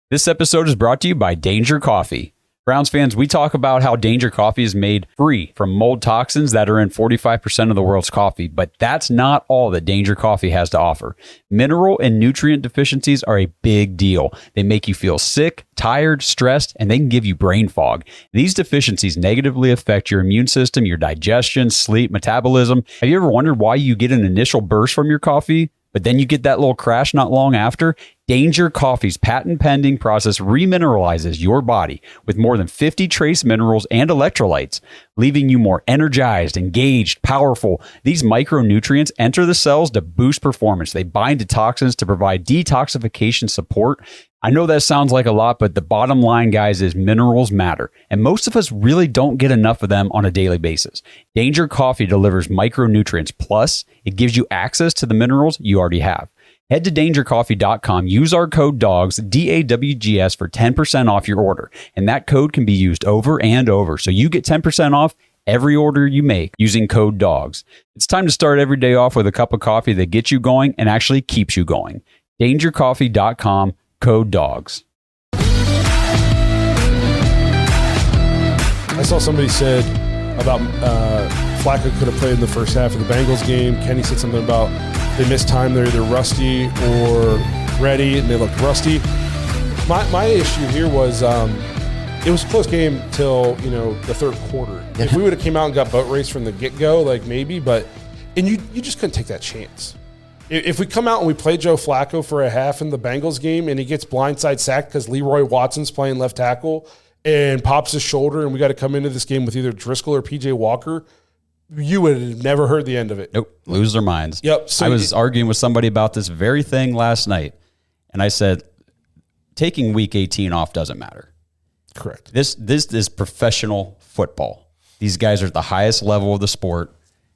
This episode is brought to you by Danger Coffee. Browns fans, we talk about how Danger Coffee is made free from mold toxins that are in 45% of the world's coffee, but that's not all that Danger Coffee has to offer. Mineral and nutrient deficiencies are a big deal. They make you feel sick, tired, stressed, and they can give you brain fog. These deficiencies negatively affect your immune system, your digestion, sleep, metabolism. Have you ever wondered why you get an initial burst from your coffee, but then you get that little crash not long after? Danger Coffee's patent-pending process remineralizes your body with more than 50 trace minerals and electrolytes, leaving you more energized, engaged, powerful. These micronutrients enter the cells to boost performance. They bind to toxins to provide detoxification support. I know that sounds like a lot, but the bottom line, guys, is minerals matter, and most of us really don't get enough of them on a daily basis. Danger Coffee delivers micronutrients, plus it gives you access to the minerals you already have. Head to dangercoffee.com, use our code DAWGS, D-A-W-G-S, for 10% off your order. And that code can be used over and over. So you get 10% off every order you make using code DAWGS. It's time to start every day off with a cup of coffee that gets you going and actually keeps you going. dangercoffee.com, code DAWGS. I saw somebody said about Flacco could have played in the first half of the Bengals game. Kenny said something about they missed time. They're either rusty or ready, and they looked rusty. My issue here was it was a close game till the third quarter. If we would have came out and got boat race from the get-go, like maybe, and you just couldn't take that chance. If we come out and we play Joe Flacco for a half in the Bengals game and he gets blindside sacked because Leroy Watson's playing left tackle and pops his shoulder and we got to come into this game with either Driscoll or P.J. Walker, you would have never heard the end of it. Nope, lose their minds. Yep. So I was arguing with somebody about this very thing last night, and I said, taking week 18 off doesn't matter. Correct. This is professional football. These guys are at the highest level of the sport.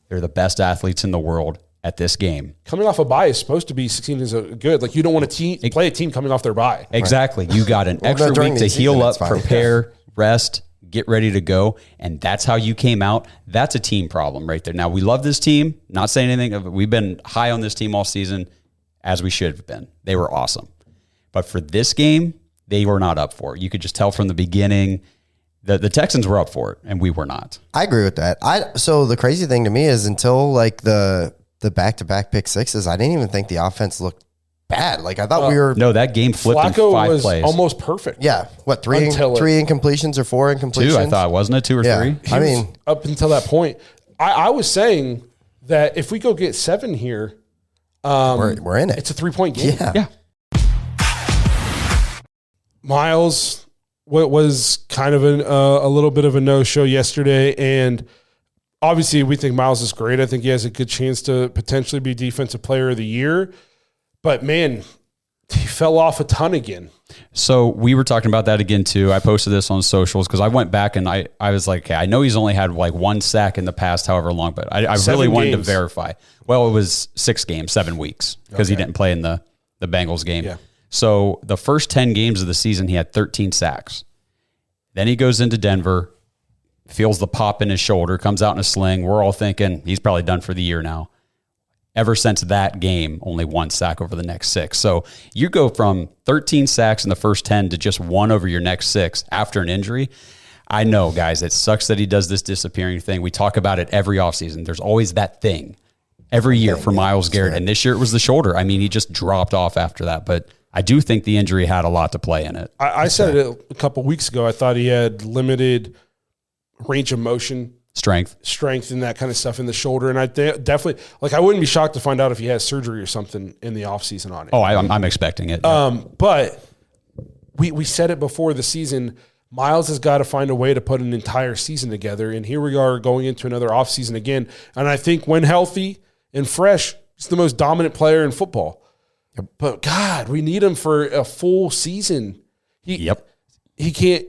They're the best athletes in the world at this game. Coming off a bye is supposed to be 16 is good. Like, you don't want to play a team coming off their bye. Exactly. You got an extra week to heal up, prepare, rest, get ready to go, and that's how you came out. That's a team problem right there. Now, we love this team. Not saying anything. We've been high on this team all season, as we should have been. They were awesome. But for this game, they were not up for it. You could just tell from the beginning that the Texans were up for it, and we were not. I agree with that. So the crazy thing to me is until like the back-to-back pick sixes, I didn't even think the offense looked bad. Like, I thought we were. No, that game flipped Flacco in 5 was plays. Almost perfect. Yeah. What, three incompletions or 4 incompletions? 2, I thought, wasn't it? 2 or 3? I mean, up until that point, I was saying that if we go get 7 here, we're in it. It's a 3-point game. Yeah. Myles was kind of a little bit of a no-show yesterday, and obviously we think Myles is great. I think he has a good chance to potentially be Defensive Player of the Year. But, man, he fell off a ton again. So we were talking about that again, too. I posted this on socials because I went back and I was like, okay, I know he's only had like 1 sack in the past however long, but I really wanted to verify. Well, it was 6 games, 7 weeks because he didn't play in the Bengals game. Yeah. So the first 10 games of the season, he had 13 sacks. Then he goes into Denver, feels the pop in his shoulder, comes out in a sling. We're all thinking he's probably done for the year now. Ever since that game, only 1 sack over the next 6. So you go from 13 sacks in the first 10 to just 1 over your next 6 after an injury. I know, guys, it sucks that he does this disappearing thing. We talk about it every offseason. There's always that thing every year for Myles Garrett. And this year it was the shoulder. I mean, he just dropped off after that. But I do think the injury had a lot to play in it. I said it a couple weeks ago. I thought he had limited range of motion. Strength and that kind of stuff in the shoulder. And I definitely, like, I wouldn't be shocked to find out if he has surgery or something in the offseason on it. Oh, I'm expecting it. But we said it before the season, Myles has got to find a way to put an entire season together. And here we are going into another offseason again. And I think when healthy and fresh, he's the most dominant player in football. But, God, we need him for a full season. He can't.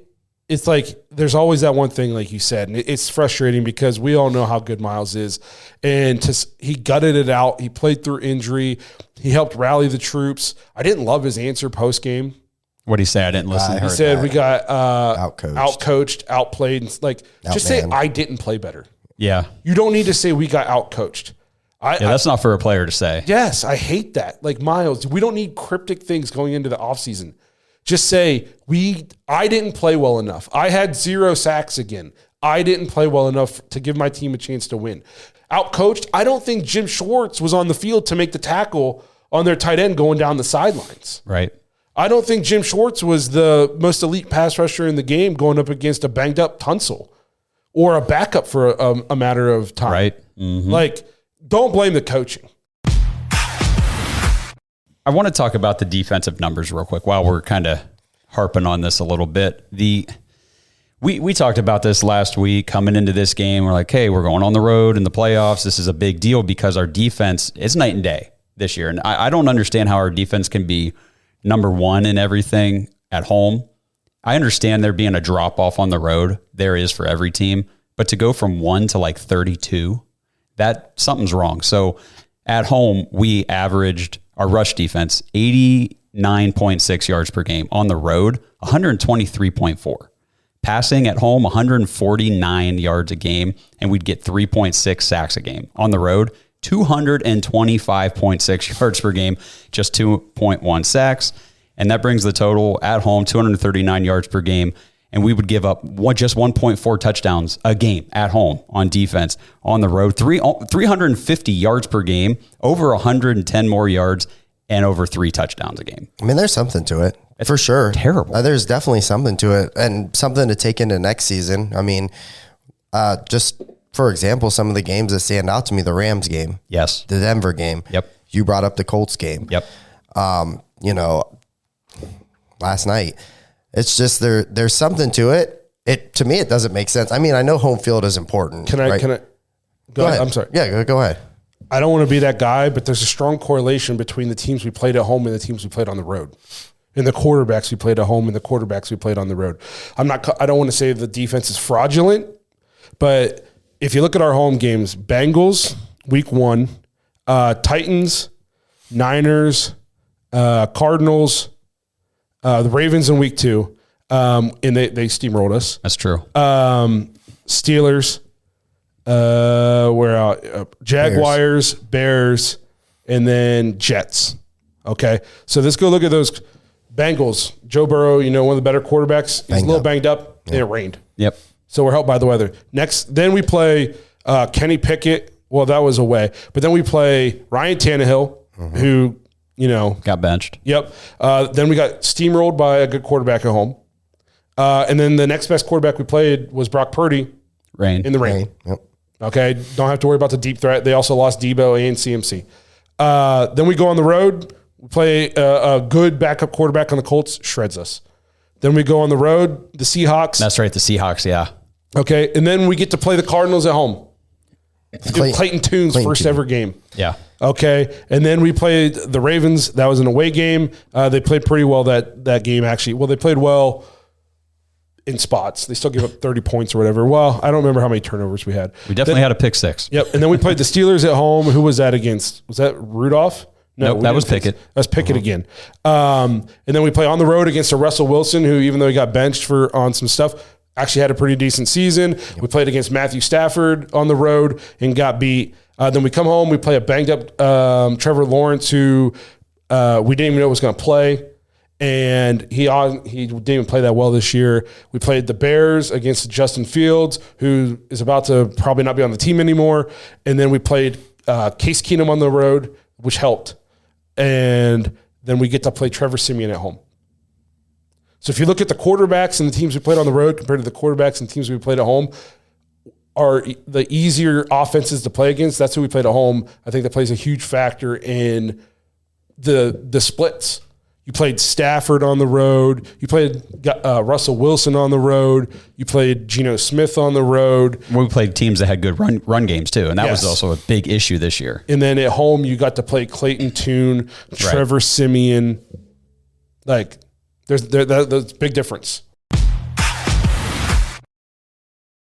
It's like there's always that one thing, like you said, and it's frustrating because we all know how good Myles is. And he gutted it out. He played through injury. He helped rally the troops. I didn't love his answer post-game. What did he say? I didn't listen. He said we got outcoached, outplayed. Just say I didn't play better. Yeah. You don't need to say we got outcoached. That's not for a player to say. Yes, I hate that. Like, Myles, we don't need cryptic things going into the offseason. Just say, I didn't play well enough. I had 0 sacks again. I didn't play well enough to give my team a chance to win. Outcoached, I don't think Jim Schwartz was on the field to make the tackle on their tight end going down the sidelines. Right. I don't think Jim Schwartz was the most elite pass rusher in the game going up against a banged-up Tunsil or a backup for a matter of time. Right. Mm-hmm. Like, don't blame the coaching. I want to talk about the defensive numbers real quick while we're kind of harping on this a little bit. We talked about this last week coming into this game. We're like, hey, we're going on the road in the playoffs. This is a big deal because our defense is night and day this year. And I don't understand how our defense can be number one in everything at home. I understand there being a drop off on the road. There is for every team. But to go from 1 to like 32, that something's wrong. So at home, we averaged our rush defense 89.6 yards per game. On the road, 123.4. Passing at home, 149 yards a game, and we'd get 3.6 sacks a game. On the road, 225.6 yards per game, just 2.1 sacks. And that brings the total at home, 239 yards per game. And we would give up just 1.4 touchdowns a game at home on defense. On the road, 350 yards per game, over 110 more yards, and over 3 touchdowns a game. I mean, there's something to it. It's for sure. Terrible. There's definitely something to it and something to take into next season. I mean, just for example, some of the games that stand out to me, the Rams game. Yes. The Denver game. Yep. You brought up the Colts game. Yep. Last night. It's just there's something to it. To me, it doesn't make sense. I mean, I know home field is important. Can I go ahead? I'm sorry. Yeah, go ahead. I don't want to be that guy, but there's a strong correlation between the teams we played at home and the teams we played on the road. And the quarterbacks we played at home and the quarterbacks we played on the road. I don't want to say the defense is fraudulent, but if you look at our home games, Bengals, week 1, Titans, Niners, Cardinals, the Ravens in week 2, and they steamrolled us. That's true. Steelers, Jaguars, Bears, and then Jets. Okay, so let's go look at those Bengals. Joe Burrow, one of the better quarterbacks. He's a little banged up, and it rained. Yep. So we're helped by the weather. Then we play Kenny Pickett. Well, that was away. But then we play Ryan Tannehill, who, got benched. Yep. Then we got steamrolled by a good quarterback at home. And then the next best quarterback we played was Brock Purdy. In the rain. Yep. Okay. Don't have to worry about the deep threat. They also lost Debo and CMC. Then we go on the road. We play a good backup quarterback on the Colts, shreds us. Then we go on the road, the Seahawks. That's right, the Seahawks, yeah. Okay. And then we get to play the Cardinals at home. Clayton Tune's first ever game. Yeah. Okay. And then we played the Ravens. That was an away game. They played pretty well that game, actually. Well, they played well in spots. They still gave up 30 points or whatever. Well, I don't remember how many turnovers we had. We definitely had a pick 6. Yep. And then we played the Steelers at home. Who was that against? Was that Rudolph? No, that was Pickett. That was Pickett again. And then we play on the road against a Russell Wilson, who, even though he got benched on some stuff, actually had a pretty decent season. We played against Matthew Stafford on the road and got beat. Then we come home. We play a banged-up Trevor Lawrence, who we didn't even know was going to play. And he didn't even play that well this year. We played the Bears against Justin Fields, who is about to probably not be on the team anymore. And then we played Case Keenum on the road, which helped. And then we get to play Trevor Siemian at home. So if you look at the quarterbacks and the teams we played on the road compared to the quarterbacks and teams we played at home, are the easier offenses to play against. That's who we played at home. I think that plays a huge factor in the splits. You played Stafford on the road. You played Russell Wilson on the road. You played Geno Smith on the road. We played teams that had good run games too, and that was also a big issue this year. And then at home, you got to play Clayton Tune, Trevor Siemian. Like, there's a big difference.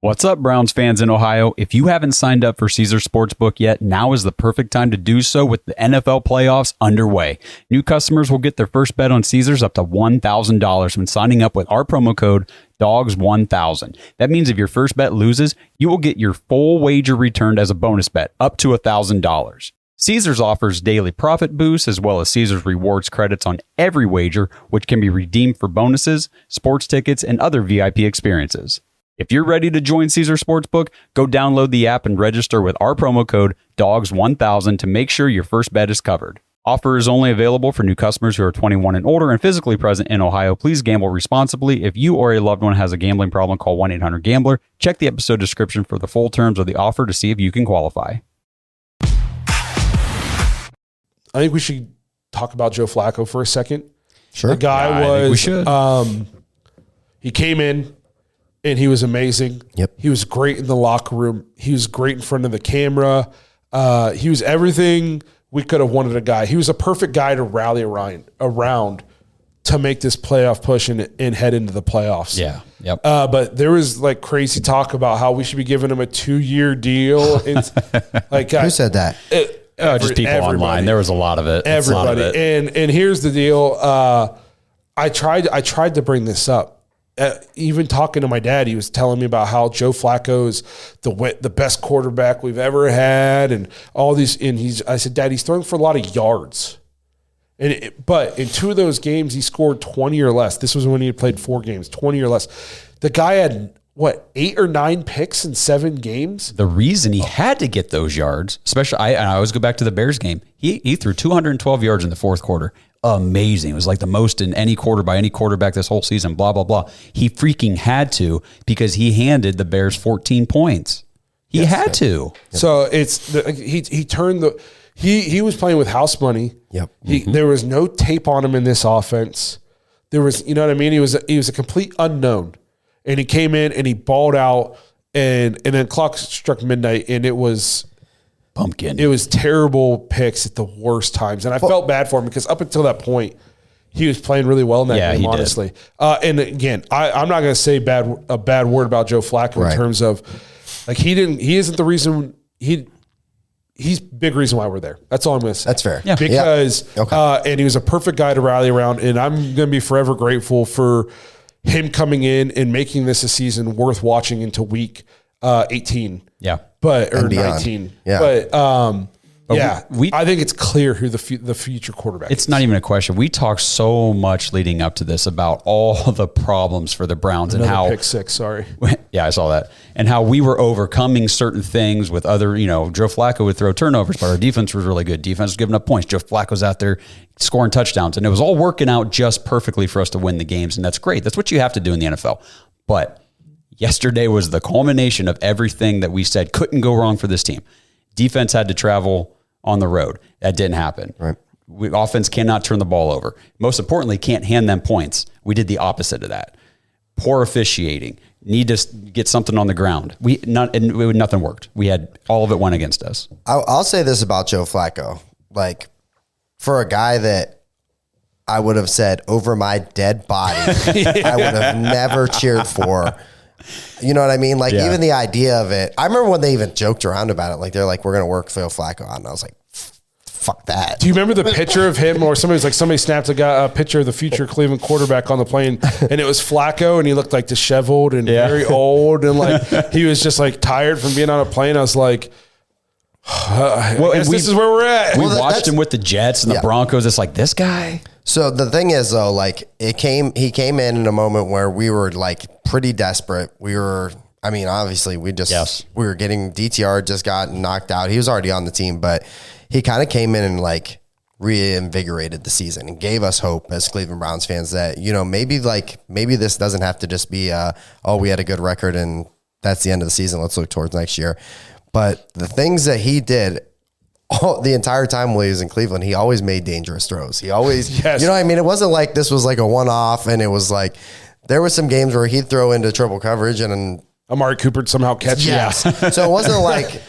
What's up, Browns fans in Ohio? If you haven't signed up for Caesars Sportsbook yet, now is the perfect time to do so with the NFL playoffs underway. New customers will get their first bet on Caesars up to $1,000 when signing up with our promo code DAWGS1000. That means if your first bet loses, you will get your full wager returned as a bonus bet up to $1,000. Caesars offers daily profit boosts as well as Caesars rewards credits on every wager, which can be redeemed for bonuses, sports tickets, and other VIP experiences. If you're ready to join Caesars Sportsbook, go download the app and register with our promo code DAWGS1000 to make sure your first bet is covered. Offer is only available for new customers who are 21 and older and physically present in Ohio. Please gamble responsibly. If you or a loved one has a gambling problem, call 1-800-GAMBLER. Check the episode description for the full terms of the offer to see if you can qualify. I think we should talk about Joe Flacco for a second. Sure. The guy I think we should. He came in and he was amazing. Yep. He was great in the locker room. He was great in front of the camera. He was everything we could have wanted a guy. He was a perfect guy to rally around to make this playoff push and head into the playoffs. Yeah. Yep. But there was like crazy talk about how we should be giving him a 2-year deal. It's like Who said that? Just people online. There was a lot of it. Everybody. And here's the deal. I tried to bring this up. Even talking to my dad, he was telling me about how Joe Flacco is the best quarterback we've ever had, and all these. And I said, Dad, he's throwing for a lot of yards. But in 2 of those games, he scored 20 or less. This was when he had played 4 games, 20 or less. The guy had 8 or 9 picks in 7 games? The reason he had to get those yards, especially, I always go back to the Bears game. He threw 212 yards in the fourth quarter. Amazing. It was like the most in any quarter by any quarterback this whole season, blah, blah, blah. He freaking had to because he handed the Bears 14 points. He had to. So he turned he was playing with house money. Yep. There was no tape on him in this offense. There was, you know what I mean? He was a complete unknown. And he came in and he balled out, and then clock struck midnight, and it was pumpkin. It was terrible picks at the worst times, and I felt bad for him because up until that point, he was playing really well in that game. Honestly, and again, I'm not going to say a bad word about Joe Flacco in terms of like he isn't the reason he's big reason why we're there. That's all I'm going to say. That's fair. Yeah. Because and he was a perfect guy to rally around, and I'm going to be forever grateful for him coming in and making this a season worth watching into week 18. Yeah. Or 19. Yeah. But yeah, I think it's clear who the future quarterback is. It's not even a question. We talked so much leading up to this about all the problems for the Browns and how pick 6, sorry. Yeah, I saw that. And how we were overcoming certain things with other, Joe Flacco would throw turnovers, but our defense was really good. Defense was giving up points. Joe Flacco's out there scoring touchdowns, and it was all working out just perfectly for us to win the games, and that's great. That's what you have to do in the NFL. But yesterday was the culmination of everything that we said couldn't go wrong for this team. Defense had to travel on the road. That didn't happen. Right. Offense cannot turn the ball over. Most importantly, can't hand them points. We did the opposite of that. Poor officiating. Need to get something on the ground. Nothing worked. We had all of it went against us. I'll say this about Joe Flacco. Like, for a guy that I would have said over my dead body, I would have never cheered for. You know what I mean? Like, even the idea of it. I remember when they even joked around about it. Like, they're like, we're going to work Joe Flacco out. And I was like, fuck that. Do you remember the picture of him, or somebody snapped a picture of the future Cleveland quarterback on the plane, and it was Flacco, and he looked like disheveled and very old, and like he was just like tired from being on a plane. I was like, this is where we're at. We watched him with the Jets and the Broncos. It's like, this guy. So the thing is, though, like he came in a moment where we were like pretty desperate. Obviously we were getting DTR just got knocked out. He was already on the team, but he kind of came in and like reinvigorated the season and gave us hope as Cleveland Browns fans that, maybe this doesn't have to just be, we had a good record and that's the end of the season. Let's look towards next year. But the things that he did the entire time while he was in Cleveland, he always made dangerous throws. He always, you know what I mean? It wasn't like this was like a one-off, and it was like, there were some games where he'd throw into triple coverage and Amari Cooper somehow catch. Yes. So it wasn't like,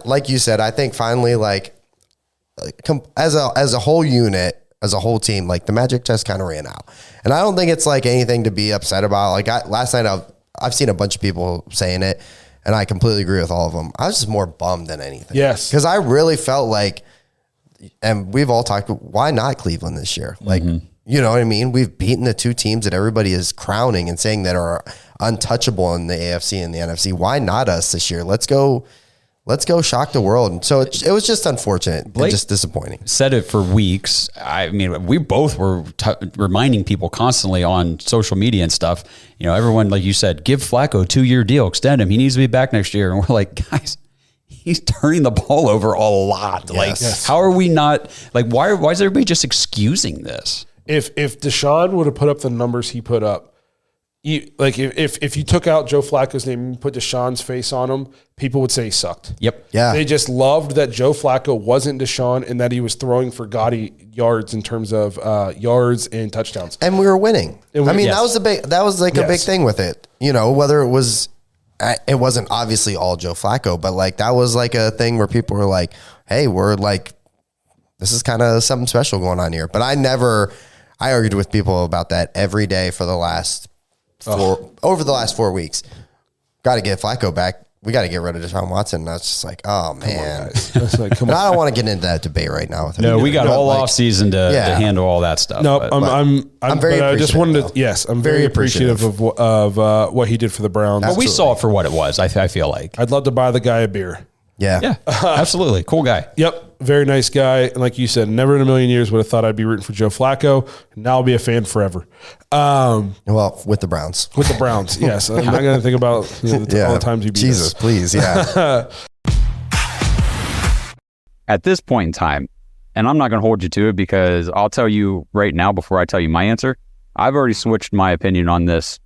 like you said, I think finally, as a whole unit, as a whole team, like the magic just kind of ran out. And I don't think it's like anything to be upset about. Like last night, I've seen a bunch of people saying it, and I completely agree with all of them. I was just more bummed than anything. Yes. Because I really felt like, and we've all talked, why not Cleveland this year? Like, you know what I mean? We've beaten the 2 teams that everybody is crowning and saying that are untouchable in the AFC and the NFC. Why not us this year? Let's go let's go shock the world. And so it was just unfortunate and just disappointing. Said it for weeks. I mean, we both were reminding people constantly on social media and stuff. Everyone, like you said, give Flacco a 2-year deal, extend him. He needs to be back next year. And we're like, guys, he's turning the ball over a lot. How are we not why is everybody just excusing this? If Deshaun would have put up the numbers he put up, if you took out Joe Flacco's name and put Deshaun's face on him, people would say he sucked. Yep. Yeah. They just loved that Joe Flacco wasn't Deshaun and that he was throwing for gaudy yards in terms of yards and touchdowns. And we were winning. That was a big thing with it. Whether it wasn't obviously all Joe Flacco, but that was a thing where people were like, hey, we're this is kind of something special going on here. But I argued with people about that every day for the last over the last 4 weeks. Got to get Flacco back. We got to get rid of Deshaun Watson. And that's just oh, man. I don't want to get into that debate right now with him. No, we got all off season to handle all that stuff. No, I'm very appreciative. I just wanted to, I'm very appreciative of what he did for the Browns. But we saw it for what it was, I feel like. I'd love to buy the guy a beer. Yeah, absolutely. Cool guy. Yep. Very nice guy. And like you said, never in a million years would have thought I'd be rooting for Joe Flacco. Now I'll be a fan forever. Well, with the Browns. With the Browns, yes. I'm not going to think about all the times you beat Jesus, us. Please, yeah. At this point in time, and I'm not going to hold you to it because I'll tell you right now before I tell you my answer, I've already switched my opinion on this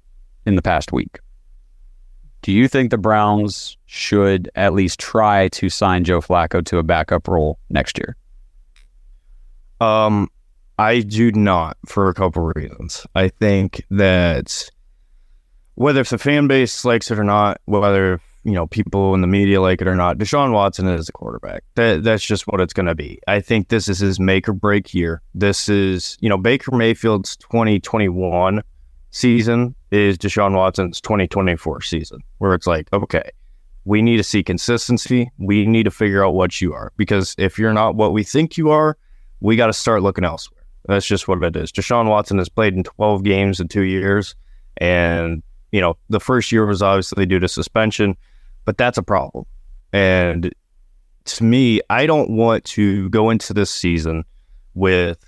in the past week. Do you think the Browns should at least try to sign Joe Flacco to a backup role next year? I do not, for a couple of reasons. I think that whether if the fan base likes it or not, whether people in the media like it or not, Deshaun Watson is a quarterback. That's just what it's going to be. I think this is his make or break year. This is, Baker Mayfield's 2021 season is Deshaun Watson's 2024 season, where it's okay, we need to see consistency. We need to figure out what you are, because if you're not what we think you are, we got to start looking elsewhere. That's just what it is. Deshaun Watson has played in 12 games in 2 years, and the first year was obviously due to suspension, but that's a problem. And to me, I don't want to go into this season with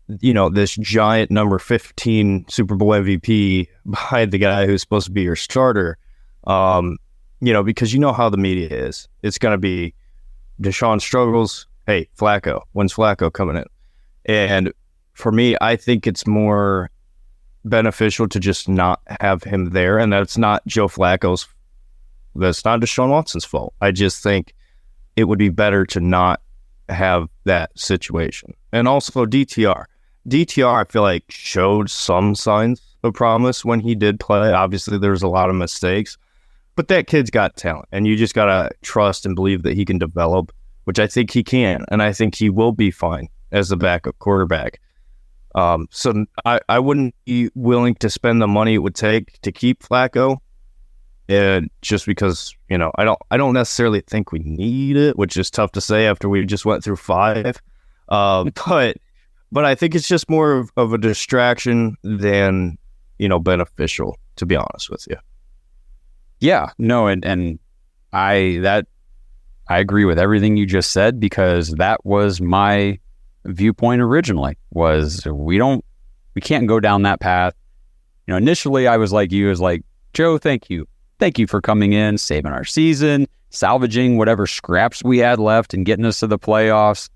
this giant number 15 Super Bowl MVP behind the guy who's supposed to be your starter, because how the media is. It's going to be Deshaun struggles. Hey, Flacco. When's Flacco coming in? And for me, I think it's more beneficial to just not have him there. And that's not Joe Flacco's. That's not Deshaun Watson's fault. I just think it would be better to not have that situation. And also DTR. DTR, I feel like, showed some signs of promise when he did play. Obviously, there's a lot of mistakes, but that kid's got talent, and you just got to trust and believe that he can develop, which I think he can, and I think he will be fine as a backup quarterback. So I wouldn't be willing to spend the money it would take to keep Flacco, just because, I don't necessarily think we need it, which is tough to say after we just went through 5. But I think it's just more of a distraction than, beneficial, to be honest with you. Yeah, no, and I agree with everything you just said, because that was my viewpoint originally, was we can't go down that path. Initially I was like you, Joe, thank you for coming in, saving our season, salvaging whatever scraps we had left and getting us to the playoffs.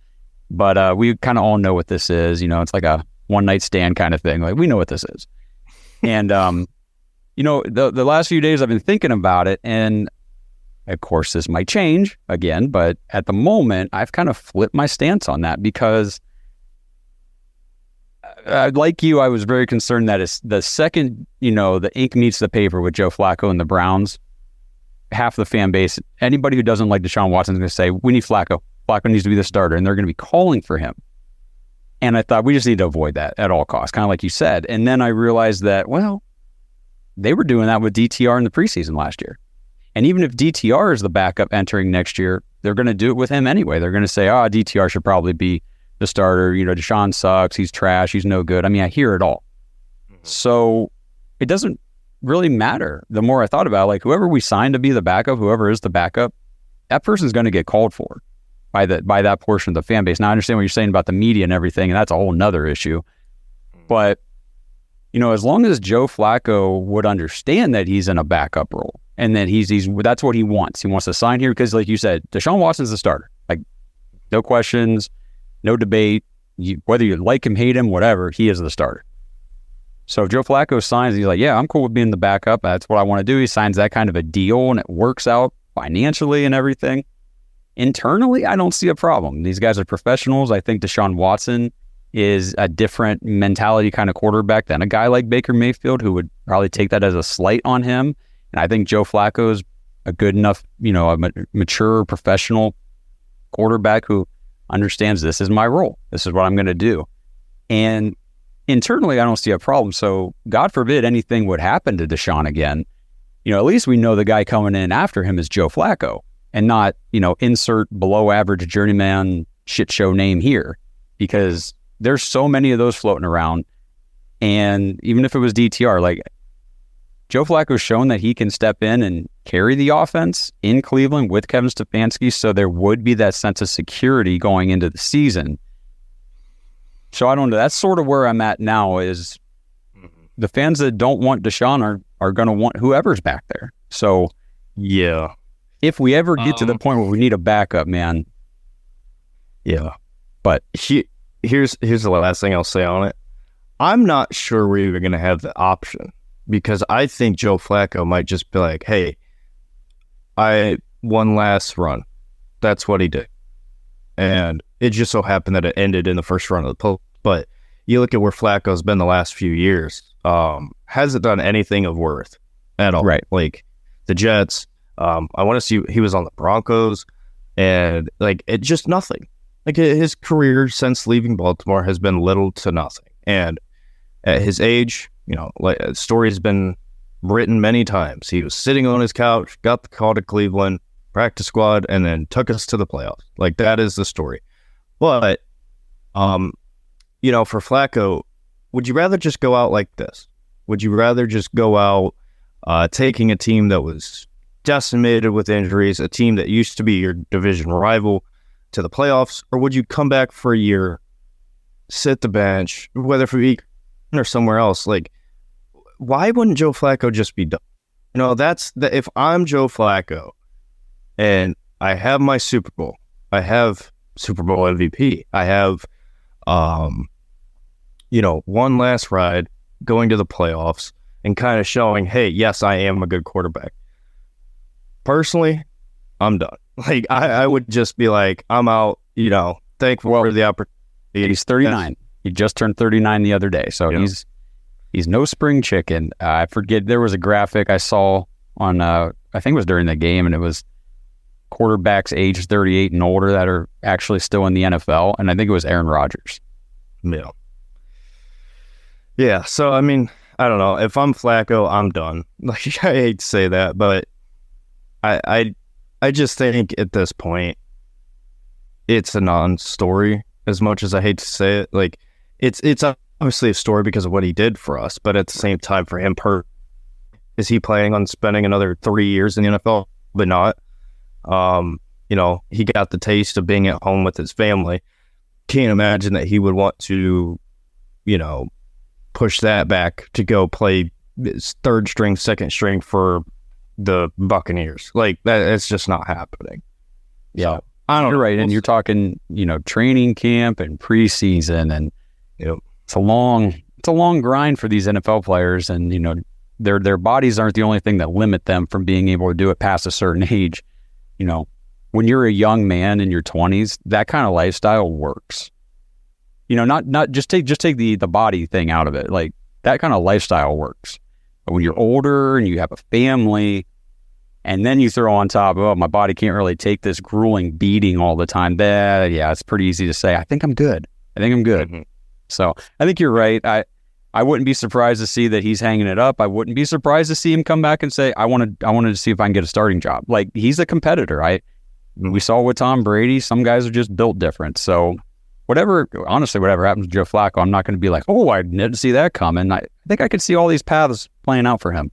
But we kind of all know what this is. It's like a one-night stand kind of thing. We know what this is. And, the last few days I've been thinking about it. And, of course, this might change again. But at the moment, I've kind of flipped my stance on that, because, like you, I was very concerned that it's the second, the ink meets the paper with Joe Flacco and the Browns, half the fan base, anybody who doesn't like Deshaun Watson is going to say, we need Flacco. Flacco needs to be the starter, and they're going to be calling for him. And I thought we just need to avoid that at all costs, kind of like you said. And then I realized that, they were doing that with DTR in the preseason last year. And even if DTR is the backup entering next year, they're going to do it with him anyway. They're going to say, DTR should probably be the starter. Deshaun sucks. He's trash. He's no good. I hear it all. So it doesn't really matter. The more I thought about it, whoever we signed to be the backup, whoever is the backup, that person's going to get called for by that portion of the fan base. Now, I understand what you're saying about the media and everything, and that's a whole nother issue. But, as long as Joe Flacco would understand that he's in a backup role and that he's that's what he wants. He wants to sign here because, like you said, Deshaun Watson's the starter. Like, no questions, no debate. Whether you like him, hate him, whatever, he is the starter. So if Joe Flacco signs, he's like, yeah, I'm cool with being the backup. That's what I want to do. He signs that kind of a deal and it works out financially and everything. Internally, I don't see a problem. These guys are professionals. I think Deshaun Watson is a different mentality kind of quarterback than a guy like Baker Mayfield, who would probably take that as a slight on him. And I think Joe Flacco is a good enough, a mature professional quarterback who understands this is my role. This is what I'm going to do. And internally, I don't see a problem. So God forbid anything would happen to Deshaun again. At least we know the guy coming in after him is Joe Flacco and not, insert below average journeyman shit show name here, because there's so many of those floating around. And even if it was DTR, like Joe Flacco's shown that he can step in and carry the offense in Cleveland with Kevin Stefanski. So there would be that sense of security going into the season. So I don't know. That's sort of where I'm at now is the fans that don't want Deshaun are going to want whoever's back there. So yeah, if we ever get to the point where we need a backup, man. Yeah. But here's the last thing I'll say on it. I'm not sure we're even going to have the option because I think Joe Flacco might just be like, hey, one last run. That's what he did. And it just so happened that it ended in the first run of the post. But you look at where Flacco's been the last few years, hasn't done anything of worth at all. Right. Like the Jets, I want to see, he was on the Broncos, and like it just nothing. Like his career since leaving Baltimore has been little to nothing. And at his age, like a story has been written many times. He was sitting on his couch, got the call to Cleveland, practice squad, and then took us to the playoffs. Like that is the story. But, for Flacco, would you rather just go out like this? Would you rather just go out taking a team that was decimated with injuries, a team that used to be your division rival, to the playoffs, or would you come back for a year, sit the bench, whether for week or somewhere else? Like, why wouldn't Joe Flacco just be done? If I'm Joe Flacco and I have my Super Bowl, I have Super Bowl MVP, I have, one last ride going to the playoffs and kind of showing, hey, yes, I am a good quarterback. Personally, I'm done. Like, I would just be like, I'm out, thankful for the opportunity. He's 39. He just turned 39 the other day. So he's no spring chicken. I forget, there was a graphic I saw on, I think it was during the game, and it was quarterbacks age 38 and older that are actually still in the NFL. And I think it was Aaron Rodgers. Yeah. Yeah. So, I mean, I don't know. If I'm Flacco, I'm done. Like, I hate to say that, but I just think at this point, it's a non-story as much as I hate to say it. Like, it's obviously a story because of what he did for us, but at the same time, for him, is he planning on spending another 3 years in the NFL? But not. He got the taste of being at home with his family. Can't imagine that he would want to, push that back to go play third string, second string for the Buccaneers. Like it's just not happening. Yeah. So, I don't know. You're right. And you're talking, training camp and preseason, and it's a long grind for these NFL players, and their bodies aren't the only thing that limit them from being able to do it past a certain age. When you're a young man in your 20s, that kind of lifestyle works. Not just take the body thing out of it. Like that kind of lifestyle works. But when you're older and you have a family, and then you throw on top, my body can't really take this grueling beating all the time. It's pretty easy to say, I think I'm good. Mm-hmm. So I think you're right. I wouldn't be surprised to see that he's hanging it up. I wouldn't be surprised to see him come back and say, I wanted to see if I can get a starting job. Like he's a competitor. We saw with Tom Brady, some guys are just built different. So whatever happens to Joe Flacco, I'm not going to be like, oh, I didn't see that coming. I think I could see all these paths playing out for him.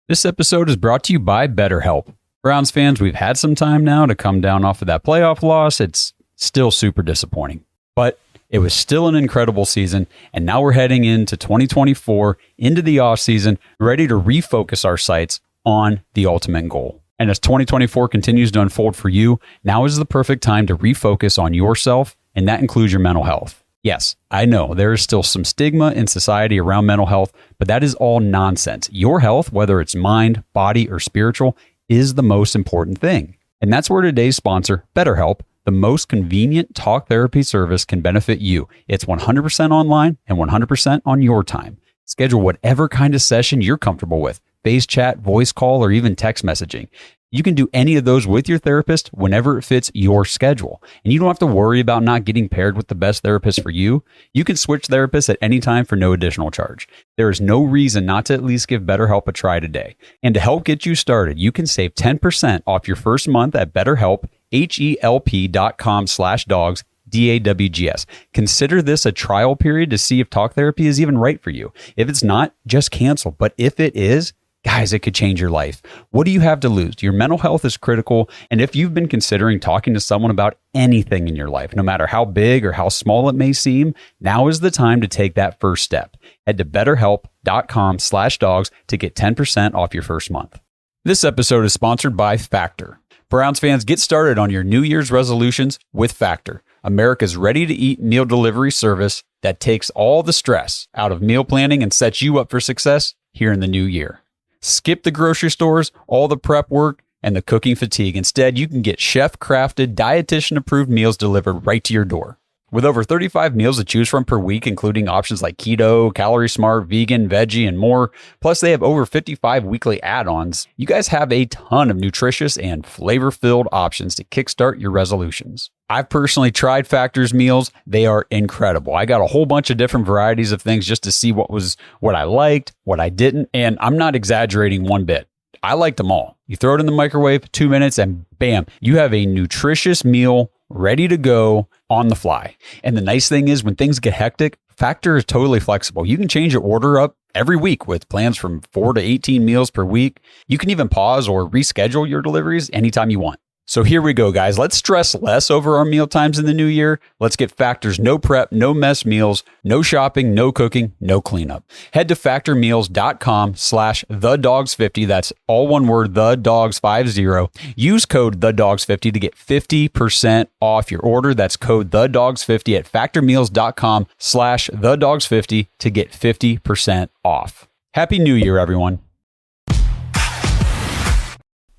This episode is brought to you by BetterHelp. Browns fans, we've had some time now to come down off of that playoff loss. It's still super disappointing, but it was still an incredible season, and now we're heading into 2024, into the offseason, ready to refocus our sights on the ultimate goal. And as 2024 continues to unfold for you, now is the perfect time to refocus on yourself, and that includes your mental health. Yes, I know there is still some stigma in society around mental health, but that is all nonsense. Your health, whether it's mind, body, or spiritual, is the most important thing. And that's where today's sponsor, BetterHelp, the most convenient talk therapy service, can benefit you. It's 100% online and 100% on your time. Schedule whatever kind of session you're comfortable with, face chat, voice call, or even text messaging. You can do any of those with your therapist whenever it fits your schedule. And you don't have to worry about not getting paired with the best therapist for you. You can switch therapists at any time for no additional charge. There is no reason not to at least give BetterHelp a try today. And to help get you started, you can save 10% off your first month at BetterHelp, HELP.com/dogs, DAWGS. Consider this a trial period to see if talk therapy is even right for you. If it's not, just cancel. But if it is, guys, it could change your life. What do you have to lose? Your mental health is critical. And if you've been considering talking to someone about anything in your life, no matter how big or how small it may seem, now is the time to take that first step. Head to betterhelp.com/dogs to get 10% off your first month. This episode is sponsored by Factor. Browns fans, get started on your New Year's resolutions with Factor, America's ready-to-eat meal delivery service that takes all the stress out of meal planning and sets you up for success here in the new year. Skip the grocery stores, all the prep work, and the cooking fatigue. Instead, you can get chef-crafted, dietitian-approved meals delivered right to your door. With over 35 meals to choose from per week, including options like keto, calorie smart, vegan, veggie, and more, plus they have over 55 weekly add-ons, you guys have a ton of nutritious and flavor-filled options to kickstart your resolutions. I've personally tried Factor's meals. They are incredible. I got a whole bunch of different varieties of things just to see what I liked, what I didn't, and I'm not exaggerating one bit. I liked them all. You throw it in the microwave, 2 minutes, and bam, you have a nutritious meal ready to go on the fly. And the nice thing is when things get hectic, Factor is totally flexible. You can change your order up every week with plans from 4 to 18 meals per week. You can even pause or reschedule your deliveries anytime you want. So here we go, guys. Let's stress less over our meal times in the new year. Let's get Factor's no prep, no mess meals, no shopping, no cooking, no cleanup. Head to factormeals.com/thedogs50. That's all one word, thedogs50. Use code thedogs50 to get 50% off your order. That's code thedogs50 at factormeals.com/thedogs50 to get 50% off. Happy New Year, everyone.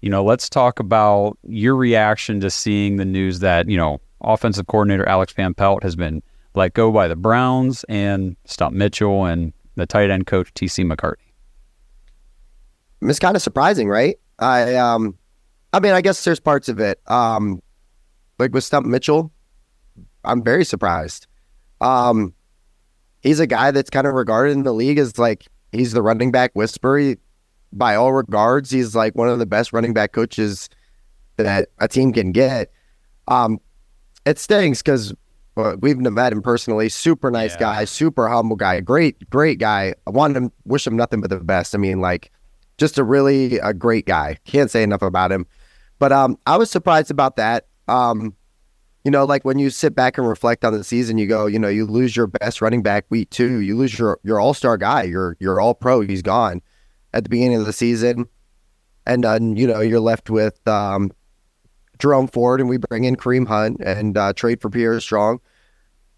Let's talk about your reaction to seeing the news that, offensive coordinator Alex Van Pelt has been let go by the Browns and Stump Mitchell and the tight end coach TC McCartney. It's kind of surprising, right? I mean, I guess there's parts of it. Like with Stump Mitchell, I'm very surprised. He's a guy that's kind of regarded in the league as like, he's the running back whisperer. By all regards, he's like one of the best running back coaches that a team can get. It stinks because we've met him personally. Super nice guy, super humble guy, great guy. I wish him nothing but the best. I mean, like, just a great guy. Can't say enough about him. But I was surprised about that. Like when you sit back and reflect on the season, you go, you lose your best running back week 2. You lose your all-star guy, your all-pro. He's gone at the beginning of the season. And you're left with Jerome Ford, and we bring in Kareem Hunt and trade for Pierre Strong.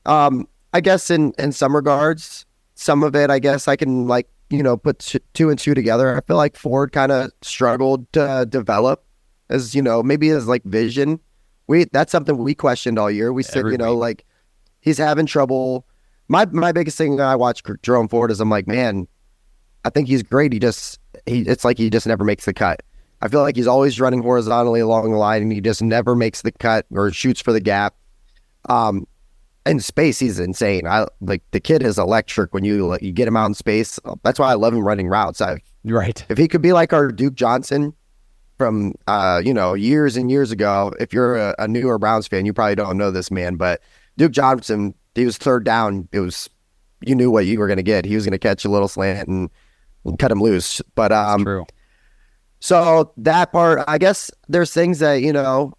I guess in some regards, some of it, I guess I can put 2 and 2 together. I feel like Ford kind of struggled to develop as, maybe his vision. That's something we questioned all year. We said, he's having trouble. My biggest thing when I watch Jerome Ford is I'm like, man, I think he's great. It's like he just never makes the cut. I feel like he's always running horizontally along the line, and he just never makes the cut or shoots for the gap. In space, he's insane. The kid is electric when you get him out in space. That's why I love him running routes. Right. If he could be like our Duke Johnson from years and years ago. If you're a newer Browns fan, you probably don't know this man, but Duke Johnson, he was third down. You knew what you were going to get. He was going to catch a little slant and cut him loose. But That's true. So that part, I guess there's things that,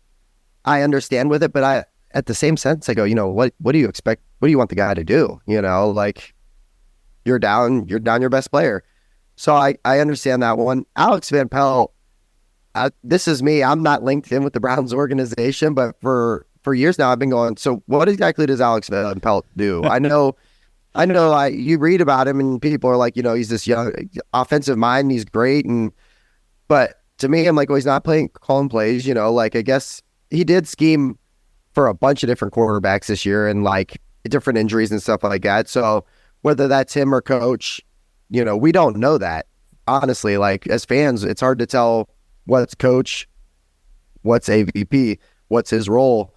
I understand with it, but at the same sense, I go, what do you expect? What do you want the guy to do? Like you're down your best player. So I understand that one. Alex Van Pelt, this is me. I'm not linked in with the Browns organization, but for years now, I've been going, so what exactly does Alex Van Pelt do? I know, you read about him and people are like, he's this young offensive mind. He's great. But to me, I'm like, well, he's not calling plays, like I guess he did scheme for a bunch of different quarterbacks this year and like different injuries and stuff like that. So whether that's him or coach, we don't know that. Honestly, like as fans, it's hard to tell what's coach, what's AVP, what's his role.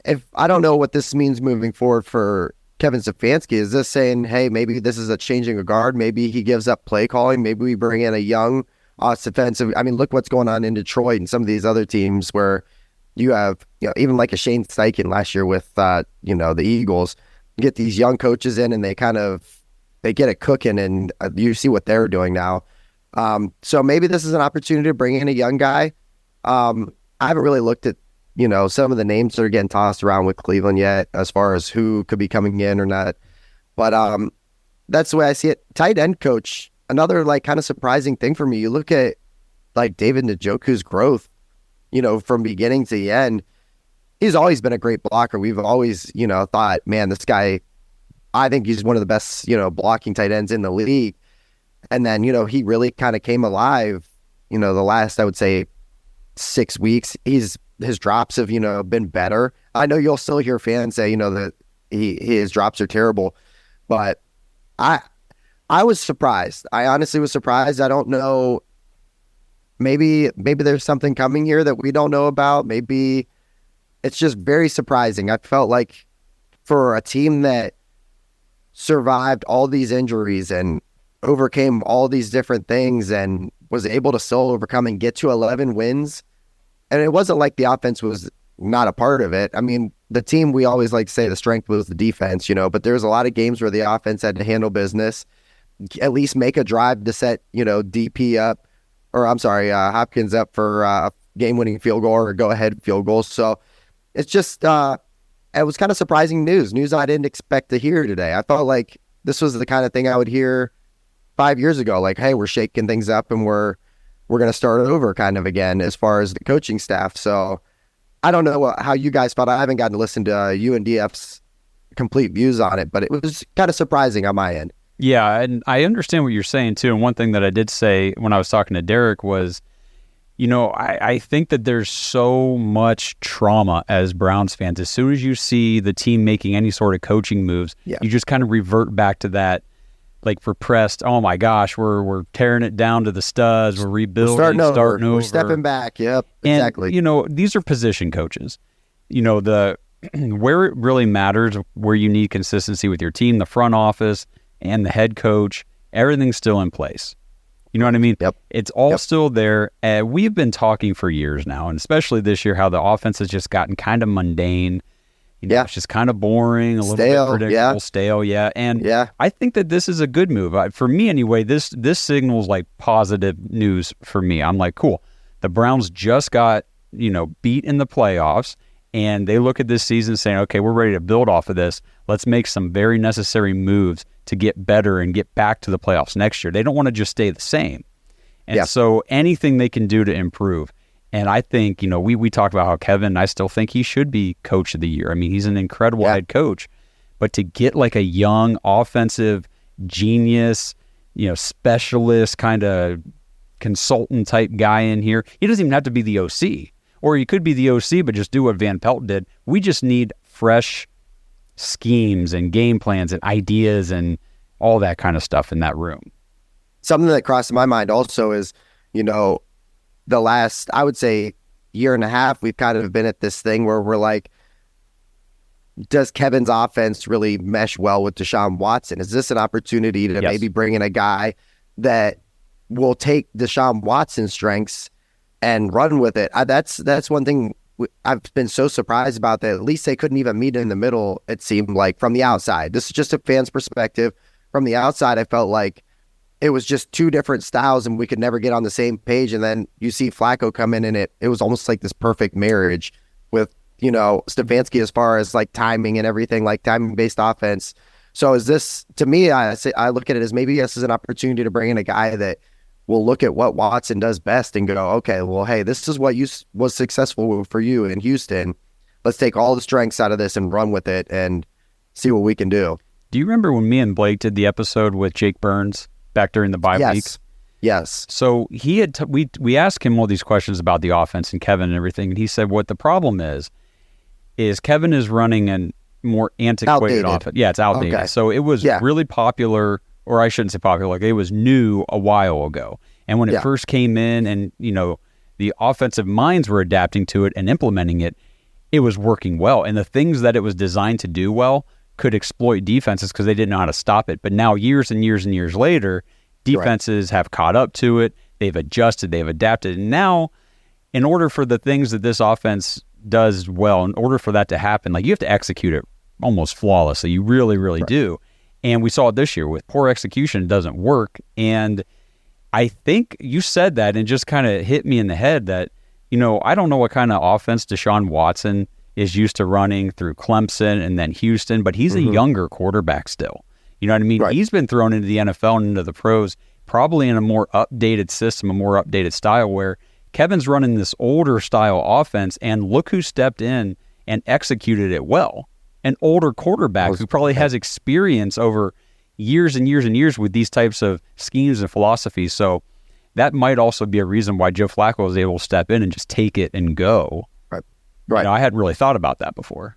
If I don't know what this means moving forward for Kevin Stefanski, is this saying, hey, maybe this is a changing of guard? Maybe he gives up play calling. Maybe we bring in a young defensive. I mean, look what's going on in Detroit and some of these other teams where you have, even like a Shane Steichen last year with, the Eagles, get these young coaches in and they get it cooking and you see what they're doing now. So maybe this is an opportunity to bring in a young guy. I haven't really looked at, some of the names that are getting tossed around with Cleveland yet as far as who could be coming in or not. But that's the way I see it. Tight end coach, another like kind of surprising thing for me. You look at like David Njoku's growth, from beginning to the end. He's always been a great blocker. We've always, thought, man, this guy, I think he's one of the best, blocking tight ends in the league. And then, he really kind of came alive, the last, I would say, 6 weeks. His drops have, been better. I know you'll still hear fans say, that his drops are terrible, but I was surprised. I honestly was surprised. I don't know. Maybe there's something coming here that we don't know about. Maybe it's just very surprising. I felt like for a team that survived all these injuries and overcame all these different things and was able to still overcome and get to 11 wins. And it wasn't like the offense was not a part of it. I mean, the team, we always like to say the strength was the defense, but there's a lot of games where the offense had to handle business, at least make a drive to set, DP up, or I'm sorry, Hopkins up for a game-winning field goal or go-ahead field goal. So it's just, it was kind of surprising news I didn't expect to hear today. I felt like this was the kind of thing I would hear 5 years ago, like, hey, we're shaking things up and we're going to start over kind of again as far as the coaching staff. So I don't know how you guys felt. I haven't gotten to listen to UNDF's complete views on it, but it was kind of surprising on my end. Yeah, and I understand what you're saying too. And one thing that I did say when I was talking to Derek was, I think that there's so much trauma as Browns fans. As soon as you see the team making any sort of coaching moves, you just kind of revert back to that. Like for Prest, oh my gosh, we're tearing it down to the studs. We're rebuilding, starting over. We're stepping back. Yep, exactly. And, these are position coaches. Where it really matters, where you need consistency with your team, the front office and the head coach, everything's still in place. You know what I mean? Yep. It's all still there. We've been talking for years now, and especially this year, how the offense has just gotten kind of mundane. It's just kind of boring, a little bit predictable, stale. Yeah. And I think that this is a good move. For me anyway, this signals like positive news for me. I'm like, cool. The Browns just got, beat in the playoffs, and they look at this season saying, okay, we're ready to build off of this. Let's make some very necessary moves to get better and get back to the playoffs next year. They don't want to just stay the same. And so anything they can do to improve. And I think, we talked about how Kevin, I still think he should be coach of the year. I mean, he's an incredible head coach. But to get like a young offensive genius, specialist kind of consultant type guy in here, he doesn't even have to be the OC. Or he could be the OC, but just do what Van Pelt did. We just need fresh schemes and game plans and ideas and all that kind of stuff in that room. Something that crossed my mind also is, the last, I would say, year and a half, we've kind of been at this thing where we're like, does Kevin's offense really mesh well with Deshaun Watson? Is this an opportunity to maybe bring in a guy that will take Deshaun Watson's strengths and run with it? That's one thing I've been so surprised about, that at least they couldn't even meet in the middle, it seemed like, from the outside. This is just a fan's perspective. From the outside, I felt like it was just two different styles and we could never get on the same page. And then you see Flacco come in and it was almost like this perfect marriage with, Stefanski as far as like timing and everything, like timing-based offense. So is this, to me, I look at it as maybe this is an opportunity to bring in a guy that will look at what Watson does best and go, okay, well, hey, this is what was successful for you in Houston. Let's take all the strengths out of this and run with it and see what we can do. Do you remember when me and Blake did the episode with Jake Burns back during the bye week? Yes. So he had we asked him all these questions about the offense and Kevin and everything, and he said what the problem is Kevin is running a more antiquated offense. Yeah, it's outdated. Okay. So it was really popular, or I shouldn't say popular, like it was new a while ago. And when it first came in and, the offensive minds were adapting to it and implementing it, it was working well. And the things that it was designed to do well could exploit defenses because they didn't know how to stop it. But now years and years and years later, defenses have caught up to it. They've adjusted. They've adapted. And now, in order for the things that this offense does well, in order for that to happen, like you have to execute it almost flawlessly. You really, really do. And we saw it this year with poor execution. It doesn't work. And I think you said that and just kind of hit me in the head that, I don't know what kind of offense Deshaun Watson is used to running through Clemson and then Houston, but he's a younger quarterback still. You know what I mean? Right. He's been thrown into the NFL and into the pros probably in a more updated system, a more updated style, where Kevin's running this older style offense, and look who stepped in and executed it well. An older quarterback who probably has experience over years and years and years with these types of schemes and philosophies. So that might also be a reason why Joe Flacco was able to step in and just take it and go. Right. I hadn't really thought about that before.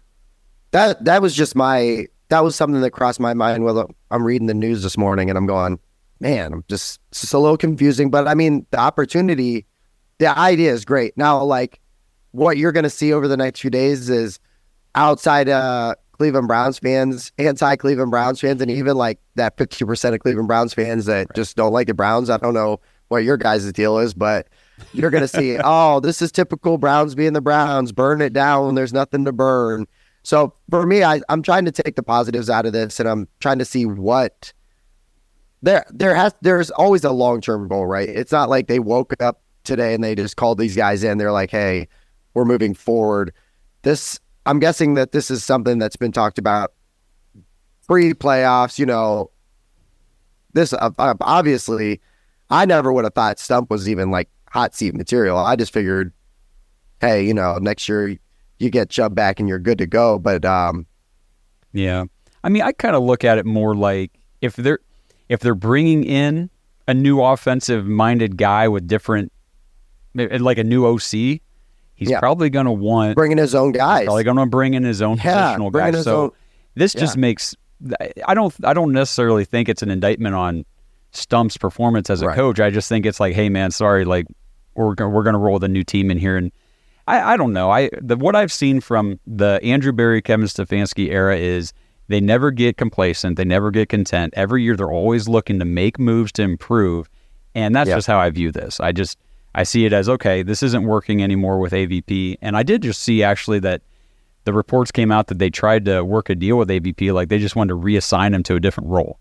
That was just that was something that crossed my mind while I'm reading the news this morning, and I'm going, man, it's just a little confusing. But I mean, the idea is great. Now, like, what you're going to see over the next few days is outside Cleveland Browns fans, anti-Cleveland Browns fans, and even like that 50% of Cleveland Browns fans that just don't like the Browns. I don't know what your guys' deal is, but you're going to see, oh, this is typical Browns being the Browns. Burn it down when there's nothing to burn. So for me, I'm trying to take the positives out of this, and I'm trying to see what there's always a long-term goal, right? It's not like they woke up today and they just called these guys in. They're like, hey, we're moving forward. I'm guessing that this is something that's been talked about pre-playoffs. This obviously, I never would have thought Stump was even like hot seat material. I just figured, hey, next year you get Chubb back and you're good to go. But yeah, I mean, I kind of look at it more like if they're bringing in a new offensive-minded guy with different, like a new OC. He's probably going to want bringing his own guys. Probably going to bring in his own positional guys. So this just makes. I don't necessarily think it's an indictment on Stump's performance as a coach. I just think it's like, hey man, sorry, like we're going to roll the new team in here, and I don't know. What I've seen from the Andrew Berry, Kevin Stefanski era is they never get complacent. They never get content. Every year they're always looking to make moves to improve, and that's just how I view this. I see it as, okay, this isn't working anymore with AVP. And I did just see actually that the reports came out that they tried to work a deal with AVP, like they just wanted to reassign him to a different role.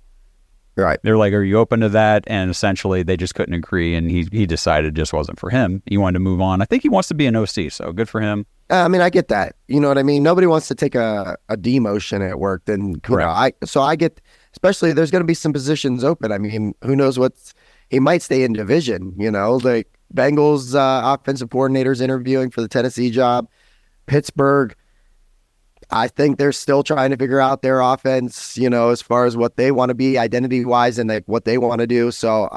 Right. They're like, are you open to that? And essentially they just couldn't agree, and he decided it just wasn't for him. He wanted to move on. I think he wants to be an OC, so good for him. I mean, I get that. You know what I mean? Nobody wants to take a demotion at work. Then, I get, especially there's going to be some positions open. I mean, who knows he might stay in division, like Bengals offensive coordinators interviewing for the Tennessee job. Pittsburgh, I think they're still trying to figure out their offense, as far as what they want to be identity-wise and like what they want to do. So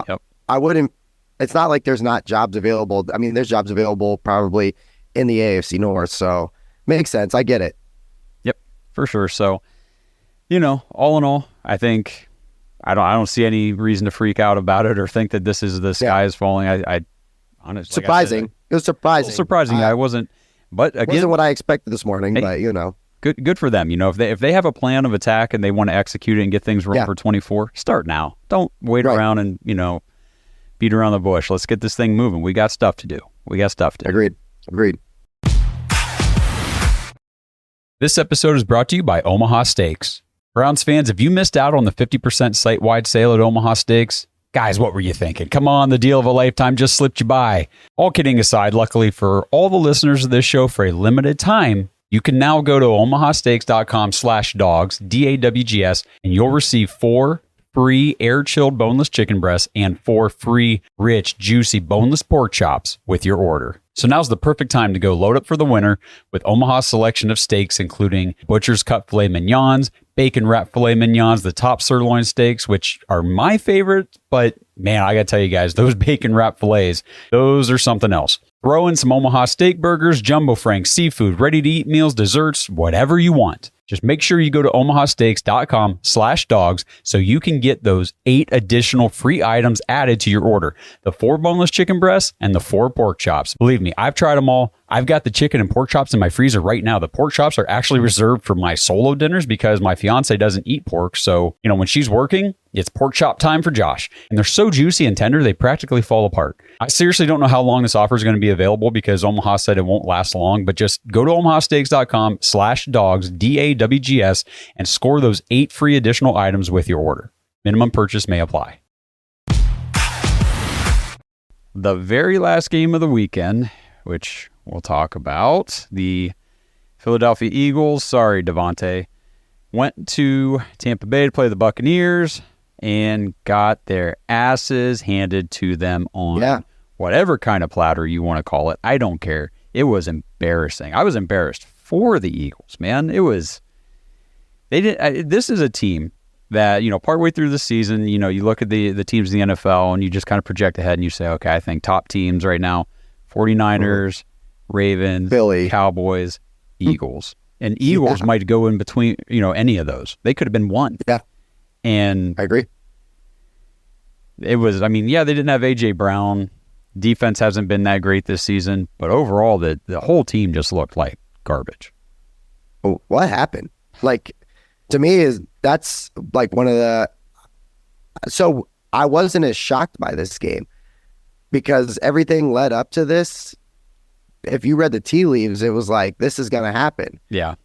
I wouldn't – it's not like there's not jobs available. I mean, there's jobs available probably in the AFC North. So makes sense. I get it. Yep, for sure. So, all in all, I think I don't see any reason to freak out about it or think that the sky is falling. I honestly, surprising. It was surprising. Surprising. I wasn't, but again, wasn't what I expected this morning. But good for them. If they have a plan of attack and they want to execute it and get things rolling for 24, start now. Don't wait around and beat around the bush. Let's get this thing moving. We got stuff to do. Agreed. This episode is brought to you by Omaha Steaks. Browns fans, if you missed out on the 50% site-wide sale at Omaha Steaks, Guys, what were you thinking? Come on, the deal of a lifetime just slipped you by. All kidding aside, luckily for all the listeners of this show, for a limited time, you can now go to omahasteaks.com/dogs, DAWGS, and you'll receive 4 free air-chilled boneless chicken breasts and 4 free, rich, juicy boneless pork chops with your order. So now's the perfect time to go load up for the winter with Omaha's selection of steaks, including butcher's cut filet mignons, bacon wrap filet mignons, the top sirloin steaks, which are my favorite, but man, I gotta tell you guys, those bacon wrap fillets, those are something else. Throw in some Omaha steak burgers, jumbo franks, seafood, ready-to-eat meals, desserts, whatever you want. Just make sure you go to omahasteaks.com/dogs so you can get those 8 additional free items added to your order. The 4 boneless chicken breasts and the 4 pork chops. Believe me, I've tried them all. I've got the chicken and pork chops in my freezer right now. The pork chops are actually reserved for my solo dinners because my fiance doesn't eat pork. So, when she's working, it's pork chop time for Josh. And they're so juicy and tender, they practically fall apart. I seriously don't know how long this offer is going to be available because Omaha said it won't last long, but just go to omahasteaks.com/dogs, DAWGS, and score those 8 free additional items with your order. Minimum purchase may apply. The very last game of the weekend, which we'll talk about, the Philadelphia Eagles, sorry, Devontae, went to Tampa Bay to play the Buccaneers and got their asses handed to them on whatever kind of platter you want to call it. I don't care. It was embarrassing. I was embarrassed for the Eagles, man. This is a team that, partway through the season, you look at the teams in the NFL and you just kind of project ahead and you say, okay, I think top teams right now, 49ers, Ravens, Philly, Cowboys, Eagles. And Eagles might go in between, any of those. They could have been one. Yeah. And I agree. It was, they didn't have A.J. Brown. Defense hasn't been that great this season. But overall, the whole team just looked like garbage. What happened? To me, that's one of the... So I wasn't as shocked by this game because everything led up to this. If you read the tea leaves, it was like, this is going to happen. Yeah.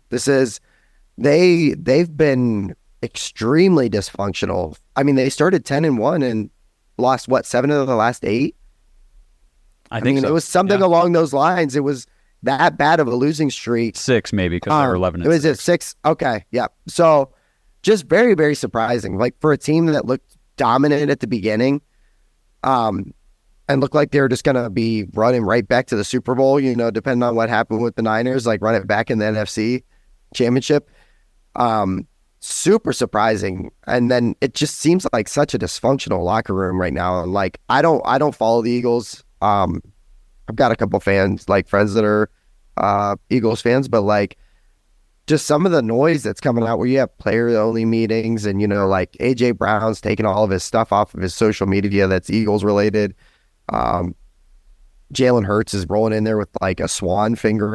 They've been extremely dysfunctional. They started 10-1 and lost 7 of the last 8? I think so. It was something along those lines. It was that bad of a losing streak. 6 maybe because they were 11 and was it 6? Okay, yeah. So just very, very surprising. For a team that looked dominant at the beginning, and looked like they were just going to be running right back to the Super Bowl, depending on what happened with the Niners, run it back in the NFC Championship. Super surprising. And then it just seems like such a dysfunctional locker room right now. I don't follow the Eagles. I've got a couple fans, friends that are Eagles fans, but just some of the noise that's coming out where you have player-only meetings and, A.J. Brown's taking all of his stuff off of his social media that's Eagles-related. Jalen Hurts is rolling in there with a swan finger.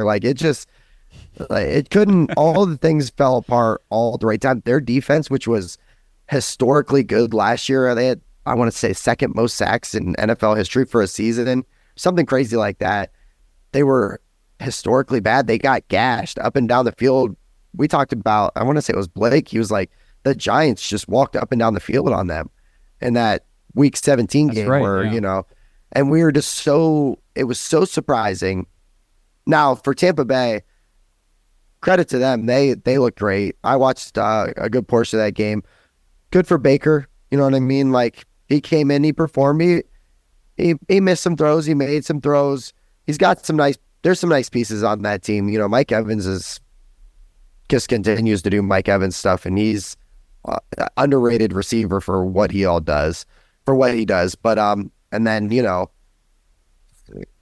It couldn't, all the things fell apart all at the right time. Their defense, which was historically good last year, they had, I want to say, 2nd most sacks in NFL history for a season, something crazy like that. They were historically bad. They got gashed up and down the field. We talked about, I want to say it was Blake. He was like, the Giants just walked up and down the field on them in that week 17 game where, and we were just it was so surprising. Now for Tampa Bay, credit to them. They look great. I watched a good portion of that game. Good for Baker. You know what I mean? He came in, he performed. He missed some throws. He made some throws. He's got there's some nice pieces on that team. Mike Evans just continues to do Mike Evans stuff, and he's underrated receiver for what he does. But, and then,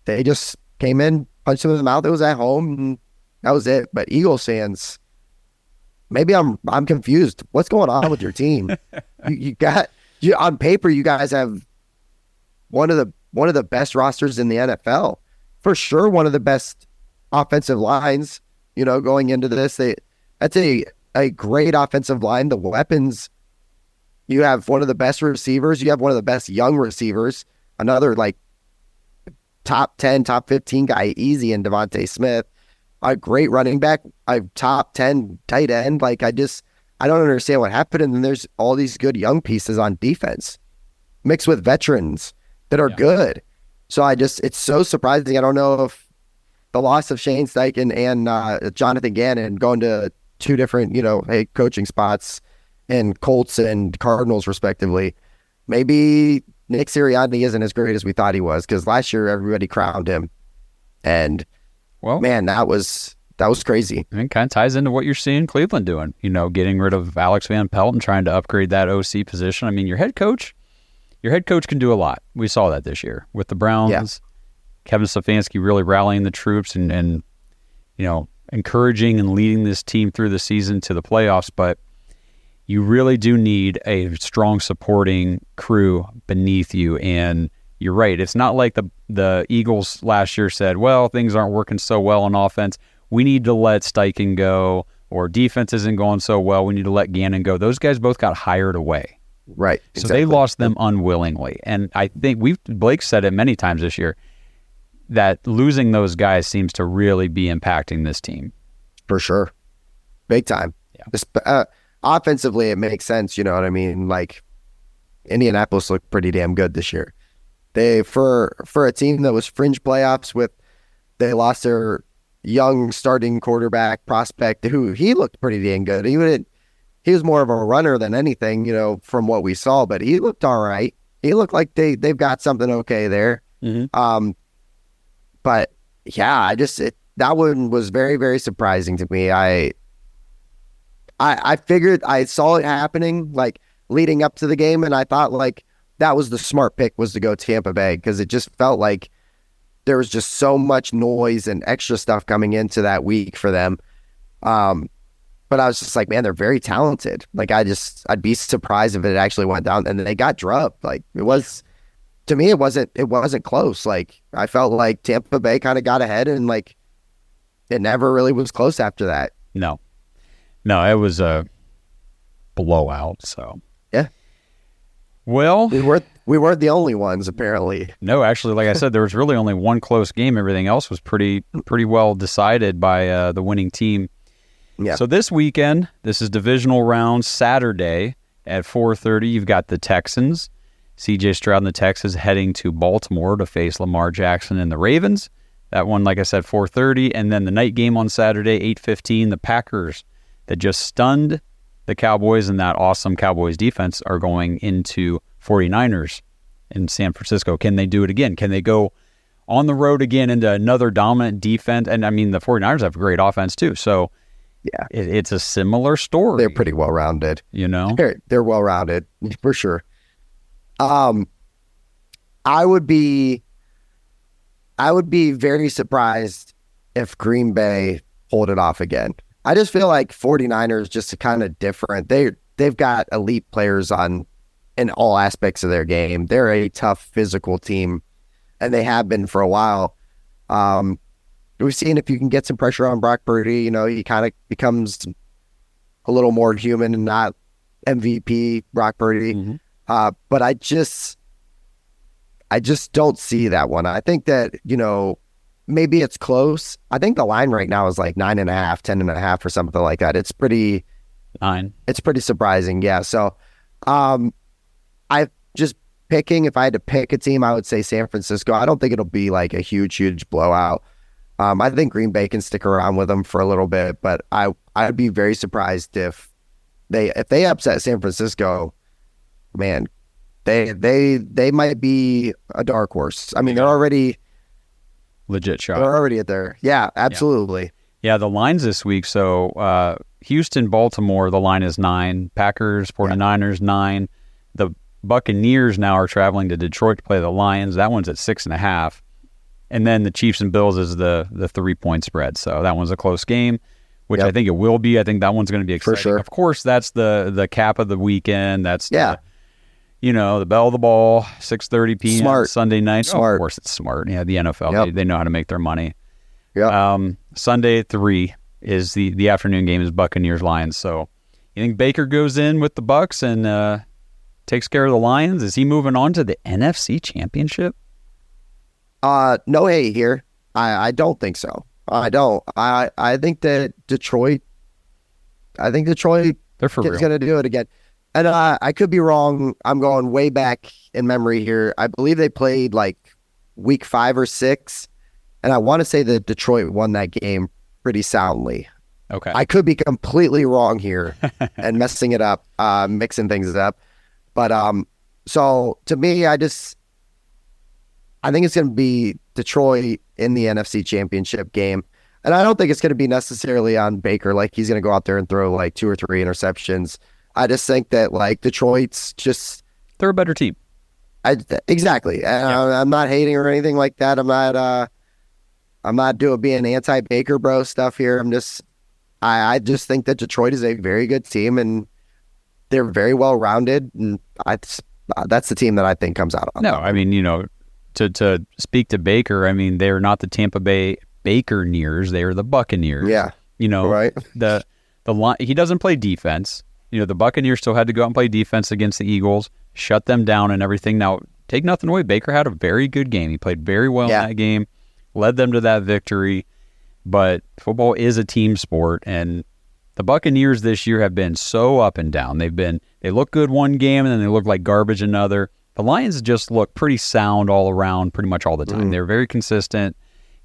they just came in, punched him in the mouth. It was at home, and that was it. But Eagles fans, maybe I'm confused. What's going on with your team? On paper, you guys have one of the best rosters in the NFL. For sure, one of the best offensive lines, going into this. That's a great offensive line. The weapons, you have one of the best receivers. You have one of the best young receivers. Another top 10, top 15 guy, easy, in Devontae Smith. A great running back, a top 10 tight end. I don't understand what happened. And then there's all these good young pieces on defense. mixed with veterans that are good. So it's so surprising. I don't know if the loss of Shane Steichen and Jonathan Gannon going to two different, head coaching spots in Colts and Cardinals respectively. Maybe Nick Sirianni isn't as great as we thought he was, because last year everybody crowned him. And man, that was crazy. I mean, kind of ties into what you're seeing Cleveland doing, getting rid of Alex Van Pelt and trying to upgrade that OC position. I mean, your head coach can do a lot. We saw that this year with the Browns. Yeah. Kevin Stefanski really rallying the troops and encouraging and leading this team through the season to the playoffs. But you really do need a strong supporting crew beneath you. And you're right. It's not like the Eagles last year said, well, things aren't working so well on offense. We need to let Steichen go, or defense isn't going so well. We need to let Gannon go. Those guys both got hired away. Right. So exactly. They lost them unwillingly. And I think Blake said it many times this year that losing those guys seems to really be impacting this team. For sure. Big time. Yeah. Offensively, it makes sense. You know what I mean? Like, Indianapolis looked pretty damn good this year. They, for a team that was fringe playoffs they lost their young starting quarterback prospect, who he looked pretty damn good. He was more of a runner than anything, from what we saw, but he looked all right. He looked like they've got something okay there. Mm-hmm. But yeah, that one was very, very surprising to me. I figured, I saw it happening, like, leading up to the game, and I thought, like, that was the smart pick, was to go Tampa Bay, because it just felt like there was just so much noise and extra stuff coming into that week for them. But I was just like, man, they're very talented. Like, I'd be surprised if it actually went down, and they got drubbed. Like, to me, it wasn't close. Like, I felt like Tampa Bay kind of got ahead, and like, it never really was close after that. No, it was a blowout. So yeah. Well, we weren't the only ones, apparently. No, actually, like I said, there was really only one close game. Everything else was pretty well decided by the winning team. Yeah. So this weekend, this is Divisional Round Saturday at 4:30. You've got the Texans. C.J. Stroud and the Texans heading to Baltimore to face Lamar Jackson and the Ravens. That one, like I said, 4:30. And then the night game on Saturday, 8:15, the Packers that just stunned the Cowboys and that awesome Cowboys defense are going into 49ers in San Francisco. Can they do it again? Can they go on the road again into another dominant defense? And I mean, the 49ers have a great offense too. So yeah, it's a similar story. They're pretty well-rounded. They're well-rounded for sure. I would be very surprised if Green Bay pulled it off again. I just feel like 49ers just kind of different. They've got elite players in all aspects of their game. They're a tough physical team, and they have been for a while. We've seen if you can get some pressure on Brock Purdy, he kind of becomes a little more human and not MVP Brock Purdy. Mm-hmm. But I just don't see that one. I think that, maybe it's close. I think the line right now is like 9.5, 10.5 or something like that. It's pretty 9. It's pretty surprising. Yeah. So, I just picking, if I had to pick a team, I would say San Francisco. I don't think it'll be like a huge blowout. I think Green Bay can stick around with them for a little bit, but I'd be very surprised if they upset San Francisco. Man, they might be a dark horse. I mean, they're already legit shot. They're already at there. Yeah, absolutely. Yeah, the lines this week. So Houston, Baltimore, the line is 9. Packers, 49ers, 9. The Buccaneers now are traveling to Detroit to play the Lions. That one's at 6.5. And then the Chiefs and Bills is the 3-point spread. So that one's a close game, which I think it will be. I think that one's going to be exciting. For sure. Of course, that's the cap of the weekend. That's the bell of the ball, 6:30 p.m. Smart. Sunday night. Smart. Oh, of course, it's smart. Yeah, the NFL, they know how to make their money. Yeah. Sunday at 3 is the afternoon game is Buccaneers Lions. So you think Baker goes in with the Bucs and takes care of the Lions? Is he moving on to the NFC Championship? No hate here. I don't think so. I don't. I think that Detroit. They're for real. Going to do it again. And I could be wrong. I'm going way back in memory here. I believe they played like week 5 or 6, and I want to say that Detroit won that game pretty soundly. Okay. I could be completely wrong here and messing it up, mixing things up. But so to me, I think it's going to be Detroit in the NFC Championship game. And I don't think it's going to be necessarily on Baker. Like, he's going to go out there and throw like 2 or 3 interceptions. I just think that like Detroit's just, they're a better team. Exactly. I'm not hating or anything like that. I'm not being anti-Baker bro stuff here. I just think that Detroit is a very good team, and they're very well rounded, and that's the team that I think comes out on. No, I mean, to speak to Baker, I mean, they're not the Tampa Bay Bakerneers, they are the Buccaneers. Yeah. Right. The line, he doesn't play defense. The Buccaneers still had to go out and play defense against the Eagles, shut them down and everything. Now, take nothing away. Baker had a very good game. He played very well in that game, led them to that victory. But football is a team sport, and the Buccaneers this year have been so up and down. They look good one game, and then they look like garbage another. The Lions just look pretty sound all around pretty much all the time. They're very consistent.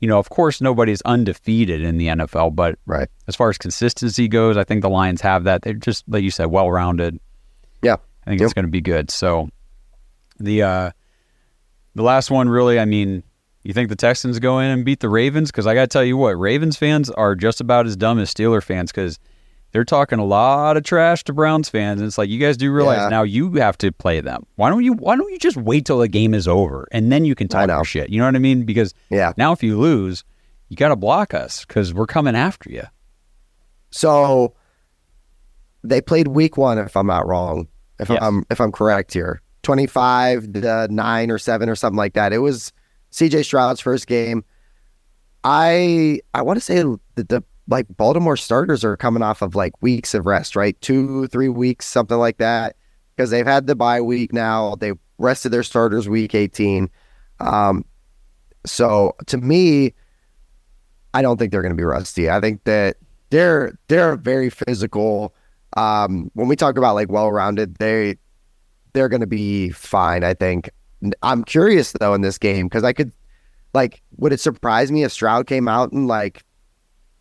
Of course, nobody's undefeated in the NFL, but as far as consistency goes, I think the Lions have that. They're just, like you said, well-rounded. Yeah. I think it's going to be good. So the last one, really, I mean, you think the Texans go in and beat the Ravens? Because I got to tell you what, Ravens fans are just about as dumb as Steeler fans, because they're talking a lot of trash to Browns fans. And it's like, you guys do realize now you have to play them. Why don't you just wait till the game is over and then you can talk your shit? You know what I mean? Because now if you lose, you got to block us because we're coming after you. So they played week 1, if I'm not wrong, if I'm correct here, 25-9 or 7 or something like that. It was CJ Stroud's first game. I want to say that the Baltimore starters are coming off of like weeks of rest, right? 2-3 weeks, something like that, because they've had the bye week now. They rested their starters week 18. So to me, I don't think they're going to be rusty. I think that they're very physical. When we talk about like well-rounded, they're going to be fine, I think. I'm curious though in this game, because would it surprise me if Stroud came out and like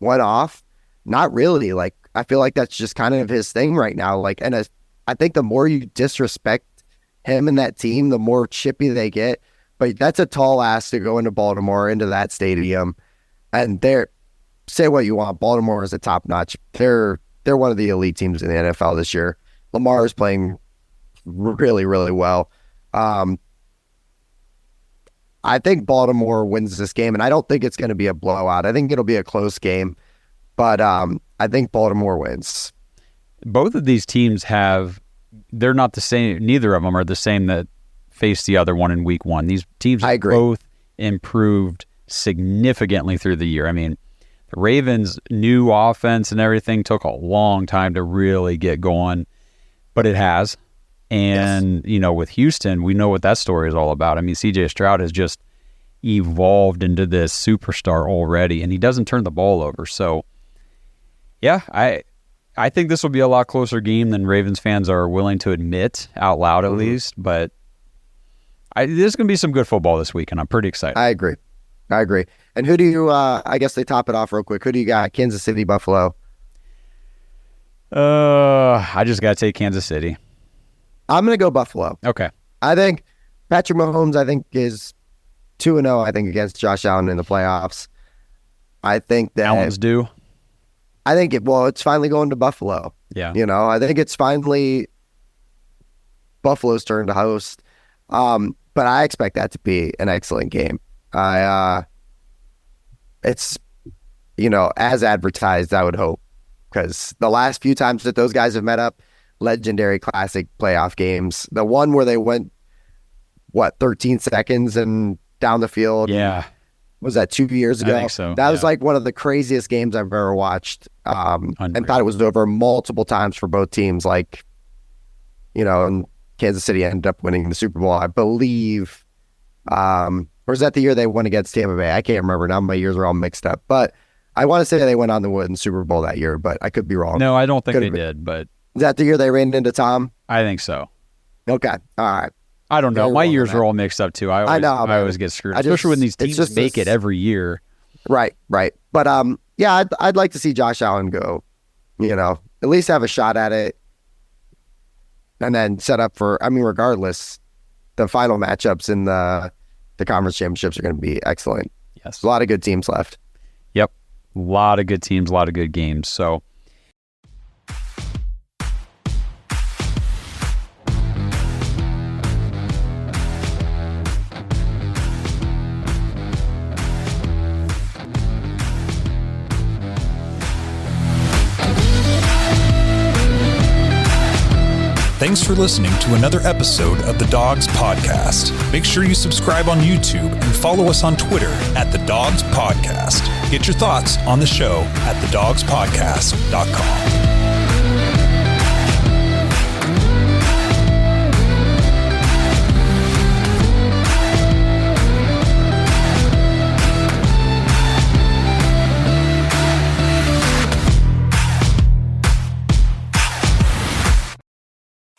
went off? Not really. Like, I feel like that's just kind of his thing right now. Like, and I think the more you disrespect him and that team, the more chippy they get. But that's a tall ask to go into Baltimore, into that stadium. And say what you want, Baltimore is a top notch. They're one of the elite teams in the NFL this year. Lamar is playing really, really well. I think Baltimore wins this game, and I don't think it's going to be a blowout. I think it'll be a close game, but I think Baltimore wins. Both of these teams they're not the same. Neither of them are the same that faced the other one in week 1. These teams have both improved significantly through the year. I mean, the Ravens' new offense and everything took a long time to really get going, but it has. And, with Houston, we know what that story is all about. I mean, CJ Stroud has just evolved into this superstar already, and he doesn't turn the ball over. So, yeah, I think this will be a lot closer game than Ravens fans are willing to admit out loud, at least. But there's going to be some good football this week, and I'm pretty excited. I agree. And who do you, I guess they top it off real quick. Who do you got? Kansas City, Buffalo? I just got to take Kansas City. I'm going to go Buffalo. Okay. I think Patrick Mahomes, is 2-0, I think, against Josh Allen in the playoffs. I think that Allen's due. I think it's finally going to Buffalo. Yeah. I think it's finally Buffalo's turn to host. But I expect that to be an excellent game. It's, as advertised, I would hope, because the last few times that those guys have met up, legendary classic playoff games. The one where they went 13 seconds and down the field. Yeah. Was that 2 years ago? I think so. That was like one of the craziest games I've ever watched. And thought it was over multiple times for both teams. And Kansas City ended up winning the Super Bowl, I believe. Or was that the year they won against Tampa Bay? I can't remember now. My years are all mixed up. But I want to say they went on to win the Super Bowl that year, but I could be wrong. No, I don't think they did, but Is that the year they ran into Tom? I think so. Okay. All right. I don't know. Very My well, years man. are all mixed up too. I know, I man. always get screwed, I just- especially when these it's teams just make this- it every year. Right. But yeah, I'd like to see Josh Allen go, at least have a shot at it. And then set up for, regardless, the final matchups in the conference championships are going to be excellent. Yes. There's a lot of good teams left. Yep. A lot of good teams, a lot of good games. So Thanks for listening to another episode of the Dogs Podcast. Make sure you subscribe on YouTube and follow us on Twitter at the Dogs Podcast. Get your thoughts on the show at thedogspodcast.com.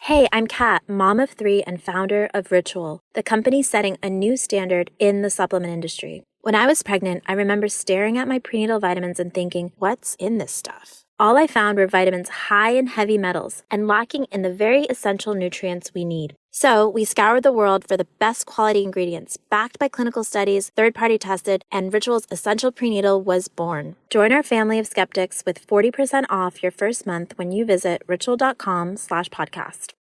Hey, I'm Kat, mom of 3 and founder of Ritual, the company setting a new standard in the supplement industry. When I was pregnant, I remember staring at my prenatal vitamins and thinking, what's in this stuff? All I found were vitamins high in heavy metals and lacking in the very essential nutrients we need. So we scoured the world for the best quality ingredients, backed by clinical studies, third-party tested, and Ritual's Essential Prenatal was born. Join our family of skeptics with 40% off your first month when you visit ritual.com/podcast.